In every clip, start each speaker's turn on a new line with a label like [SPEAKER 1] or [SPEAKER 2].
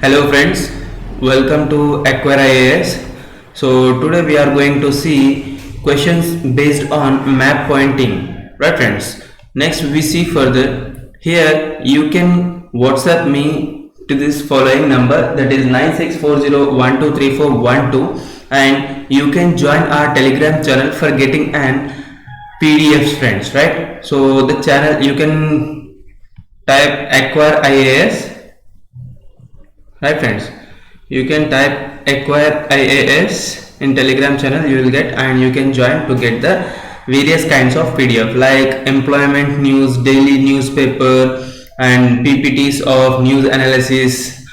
[SPEAKER 1] Hello friends, welcome to Acquire IAS. So today we are going to see questions based on map pointing, right friends? Next we see further. Here you can WhatsApp me to this following number, that is 9640123412, and you can join our Telegram channel for getting an PDFs friends, right? So the channel you can type Acquire IAS. Right friends, you can type Acquire IAS in Telegram channel, you will get, and you can join to get the various kinds of PDF like employment news, daily newspaper, and PPTs of news analysis,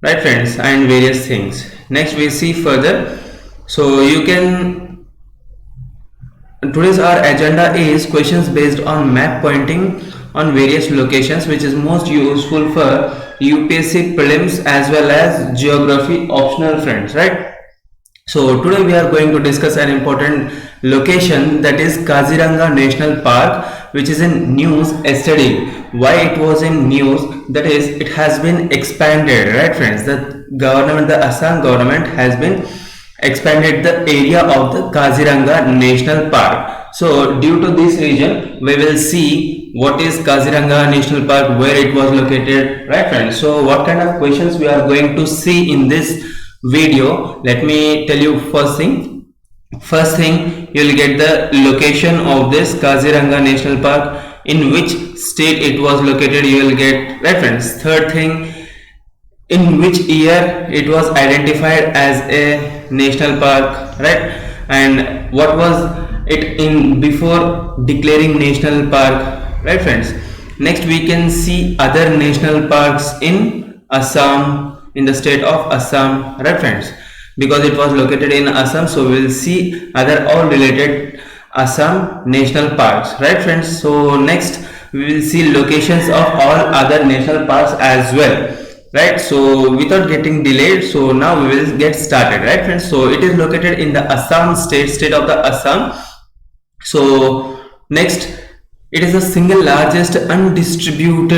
[SPEAKER 1] right friends, and various things. Next we see further. So you can, today's our agenda is questions based on map pointing on various locations, which is most useful for UPSC prelims as well as geography optional friends, right? So today we are going to discuss an important location, that is Kaziranga National Park, which is in news yesterday. Why it was in news? That is, it has been expanded, right friends? The government, the Assam government has been expanded the area of the Kaziranga National Park. So due to this region, we will see what is Kaziranga National Park, where it was located, right friends? So what kind of questions we are going to see in this video? Let me tell you first thing. First thing, you will get the location of this Kaziranga National Park, in which state it was located, you will get, right friends? Third thing, in which year it was identified as a national park, right? And what was it in before declaring national park, right friends? Next we can see other national parks in Assam, in the state of Assam, right friends? Because it was located in Assam, so we will see other all related Assam national parks, right friends? So next we will see locations of all other national parks as well, right? So without getting delayed, so now we will get started, right friends? So it is located in the Assam state of the Assam. So next, it is the single largest undisturbed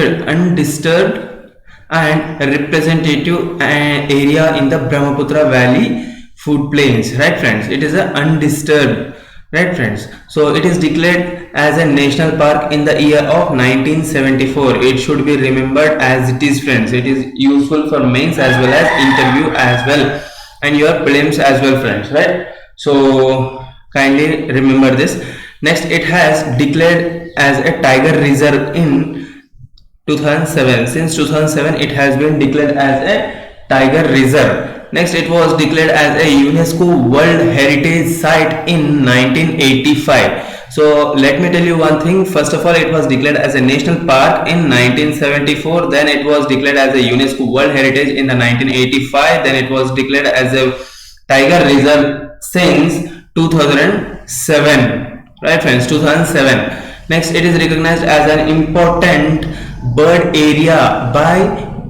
[SPEAKER 1] and representative area in the Brahmaputra Valley food plains, right friends? It is a undisturbed, right friends? So it is declared as a national park in the year of 1974. It should be remembered as it is, friends. It is useful for mains as well as interview as well, and your prelims as well, friends, right? So kindly remember this. Next, it has declared as a tiger reserve in 2007. Since 2007 it has been declared as a tiger reserve. Next, it was declared as a UNESCO World Heritage Site in 1985. So let me tell you one thing. First of all, it was declared as a national park in 1974. Then it was declared as a UNESCO World Heritage in the 1985. Then it was declared as a tiger reserve since 2007. Right friends, 2007. Next, it is recognized as an important bird area by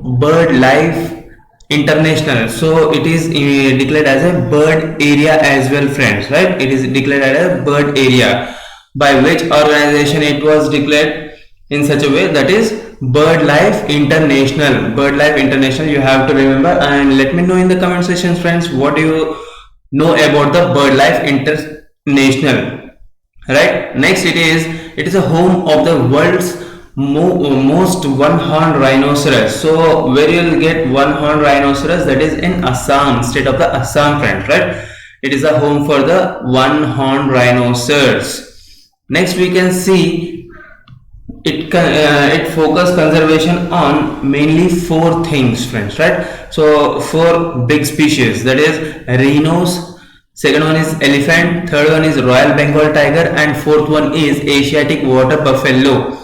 [SPEAKER 1] BirdLife International. So it is declared as a bird area as well, friends, right? It is declared as a bird area. By which organization it was declared in such a way? That is BirdLife International. BirdLife International, you have to remember, and let me know in the comment section, friends, what do you know about the BirdLife International, right? Next, it is a home of the world's most one-horned rhinoceros. So where you will get one-horned rhinoceros? That is in Assam, state of the Assam, friends, right? It is a home for the one-horned rhinoceros. Next, we can see it focus conservation on mainly four things, friends, right? So four big species, that is rhinos. Second one is elephant, third one is Royal Bengal tiger, and fourth one is Asiatic water buffalo.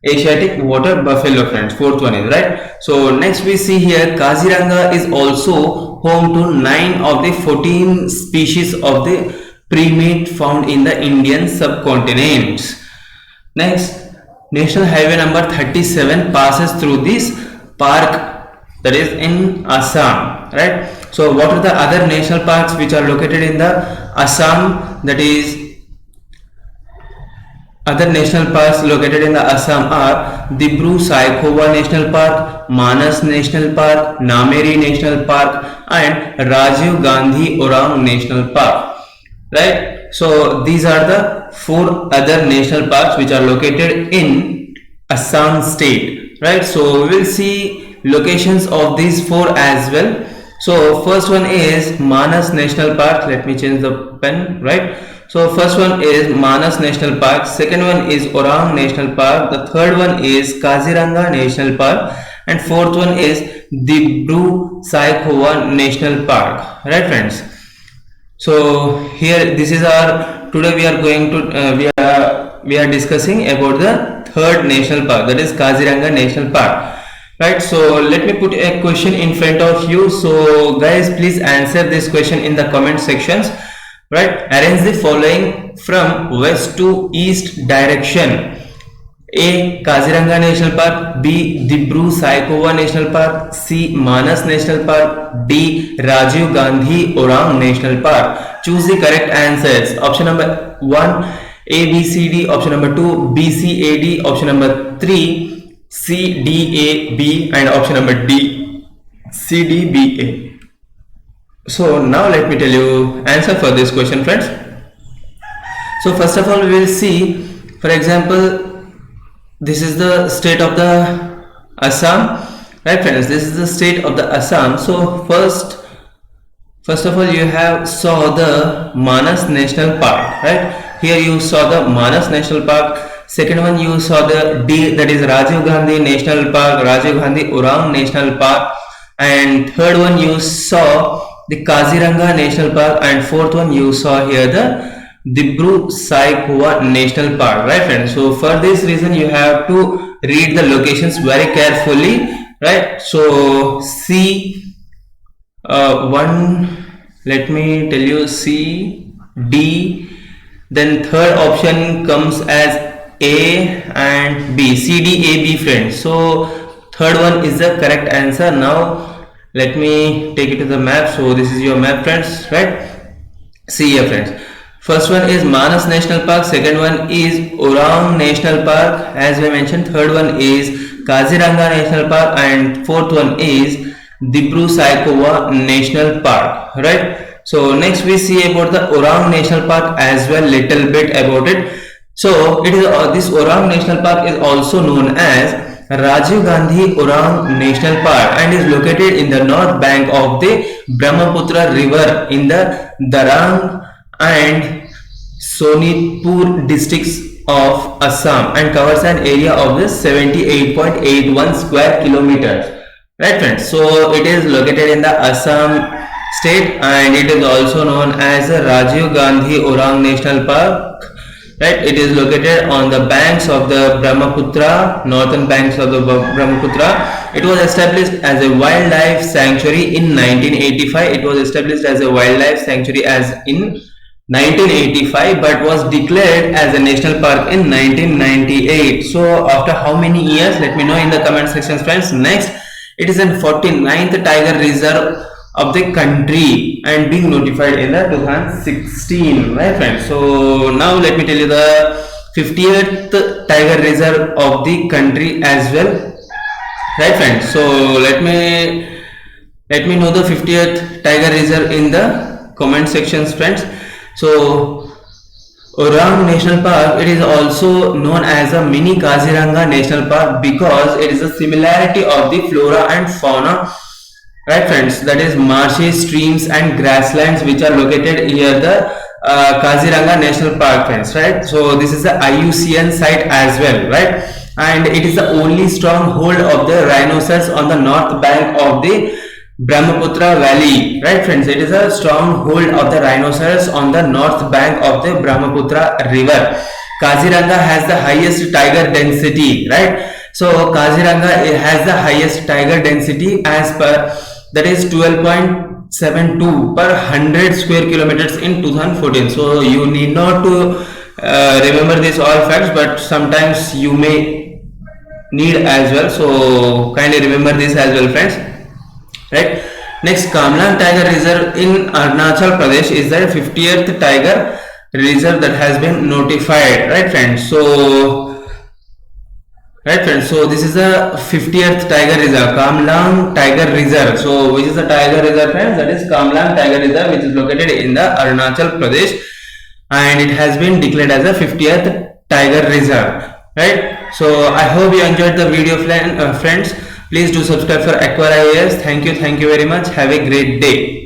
[SPEAKER 1] Asiatic water buffalo, friends, fourth one is, right? So next we see here Kaziranga is also home to 9 of the 14 species of the primate found in the Indian subcontinent. Next, National Highway number 37 passes through this park, that is in Assam, right? So what are the other national parks which are located in the Assam? That is other national parks located in the Assam are Dibru Saikhowa National Park, Manas National Park, Nameri National Park, and Rajiv Gandhi Orang National Park. Right? So these are the 4 other national parks which are located in Assam state. Right? So we will see locations of these 4 as well. So first one is Manas National Park. Let me change the pen. Right? So first one is Manas National Park, second one is Orang National Park, the third one is Kaziranga National Park, and fourth one is Dibru Saikhowa National Park. Right, friends? So here this is our today we are going to we are discussing about the third national park, that is Kaziranga National Park. Right, so let me put a question in front of you. So guys, please answer this question in the comment sections. Right, arrange the following from west to east direction. A. Kaziranga National Park, B. Dibru Saikhowa National Park, C. Manas National Park, D. Rajiv Gandhi Orang National Park. Choose the correct answers. Option number 1 A, B, C, D. Option number 2 B, C, A, D. Option number 3 C, D, A, B, and option number D C, D, B, A. So now let me tell you answer for this question, friends. So first of all we will see, for example, this is the state of the Assam. Right, friends, this is the state of the Assam. So first of all you have saw the Manas National Park. Right, here you saw the Manas National Park. Second one you saw the D, that is Rajiv Gandhi National Park, Rajiv Gandhi Orang National Park, and third one you saw the Kaziranga National Park, and fourth one you saw here the Dibru Saikhowa National Park. Right, friends? So for this reason you have to read the locations very carefully. Right, so C one, let me tell you, C, D, then third option comes as A and B, C, D, A, B, friends. So third one is the correct answer. Now let me take it to the map. So this is your map, friends. Right, see here, friends, first one is Manas National Park, second one is Orang National Park, as we mentioned, third one is Kaziranga National Park, and fourth one is Dibru Saikhowa National Park. Right, so next we see about the Orang National Park as well, little bit about it. So it is this Orang National Park is also known as Rajiv Gandhi Orang National Park and is located in the north bank of the Brahmaputra river in the Darang and Sonitpur districts of Assam and covers an area of the 78.81 square kilometers. Right, friends, so it is located in the Assam state and it is also known as the Rajiv Gandhi Orang National Park. Right, it is located on the banks of the Brahmaputra, northern banks of the Brahmaputra. It was established as a wildlife sanctuary in 1985. It was established as a wildlife sanctuary as in 1985, but was declared as a national park in 1998. So after how many years? Let me know in the comment section, friends. Next, it is in 49th Tiger Reserve of the country and being notified in the 2016. Right, friends, so now let me tell you the 50th Tiger Reserve of the country as well. Right, friends, so let me know the 50th Tiger Reserve in the comment sections, friends. So Orang National Park, it is also known as a mini Kaziranga National Park because it is a similarity of the flora and fauna. Right, friends, that is marshy streams and grasslands which are located near the Kaziranga National Park, friends. Right, so this is the IUCN site as well. Right, and it is the only stronghold of the rhinoceros on the north bank of the Brahmaputra Valley. Right, friends, it is a stronghold of the rhinoceros on the north bank of the Brahmaputra river. Kaziranga has the highest tiger density. Right, so Kaziranga has the highest tiger density as per, that is 12.72 per 100 square kilometers in 2014. So you need not to remember this all facts, but sometimes you may need as well. So kindly remember this as well, friends. Right, next, Kamlang Tiger Reserve in Arunachal Pradesh is the 50th Tiger reserve that has been notified, right friends? So this is the 50th tiger reserve, Kamlang Tiger Reserve. So which is the tiger reserve, friends? That is Kamlang Tiger Reserve, which is located in the Arunachal Pradesh, and it has been declared as a 50th tiger reserve, right? So I hope you enjoyed the video, friends. Please do subscribe for Acquire IAS. Thank you very much. Have a great day.